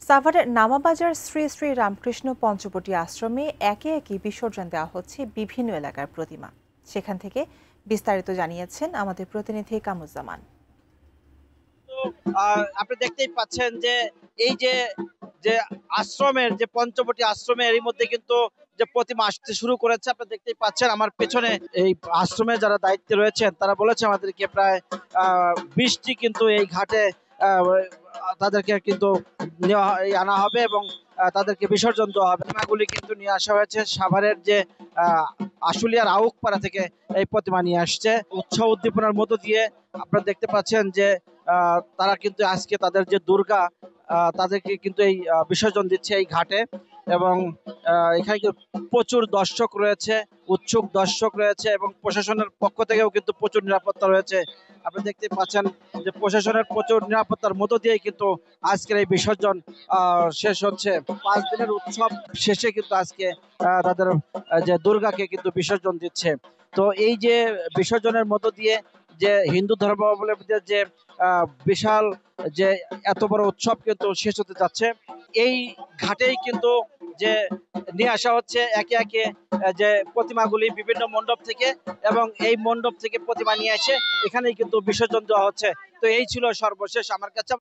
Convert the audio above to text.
সাভারের নামাবাজার শ্রী শ্রী রামকৃষ্ণ পঞ্চবটি আশ্রমে একে একে বিসর্জন দেওয়া হচ্ছে বিভিন্ন এলাকার প্রতিমা। সেখান থেকে বিস্তারিত জানিয়েছেন আমাদের প্রতিনিধি কামরুজ্জামান। আপনি দেখতেই পাচ্ছেন যে এই যে যে আশ্রমের যে পঞ্চবটি আশ্রমে এরই মধ্যে কিন্তু যে প্রতিমা আসতে শুরু করেছে। আপনি দেখতেই পাচ্ছেন আমার পেছনে এই আশ্রমে যারা দায়িত্বে রয়েছেন তারা বলেছে আমাদেরকে প্রায় 20টি কিন্তু এই ঘাটে তাদেরকে কিন্তু আনা হবে এবং তাদেরকে বিসর্জন দেওয়া হবে। প্রতিমাগুলি কিন্তু নিয়ে আসা হয়েছে সাভারের যে আশুলিয়ার আউকপাড়া থেকে এই প্রতিমা নিয়ে আসছে। উৎসাহ উদ্দীপনার মধ্য দিয়ে আপনারা দেখতে পাচ্ছেন যে তারা কিন্তু আজকে তাদের যে দুর্গা তাদেরকে কিন্তু এই বিসর্জন দিচ্ছে এই ঘাটে। এবং এখানে প্রচুর দর্শক রয়েছে, উৎসুক দর্শক রয়েছে এবং প্রশাসনের পক্ষ থেকেও কিন্তু প্রচুর নিরাপত্তা রয়েছে। আপনি দেখতে পাচ্ছেন যে প্রশাসনের প্রচুর নিরাপত্তার মধ্য দিয়ে কিন্তু আজকের এই বিসর্জন শেষ হচ্ছে। 5 দিনের উৎসব শেষে কিন্তু আজকে তাদের যে দুর্গাকে কিন্তু বিসর্জন দিচ্ছে। তো এই যে বিসর্জনের মধ্য দিয়ে যে হিন্দু ধর্মাবলম্বীদের যে বিশাল যে এত বড় উৎসব কিন্তু শেষ হতে যাচ্ছে। এই ঘাটেই কিন্তু যে নিয়ে আসা হচ্ছে একে একে যে প্রতিমাগুলি বিভিন্ন মণ্ডপ থেকে, এবং এই মণ্ডপ থেকে প্রতিমা নিয়ে এসে এখানেই কিন্তু বিসর্জন দেওয়া হচ্ছে। তো এই ছিল সর্বশেষ আমার কাছে।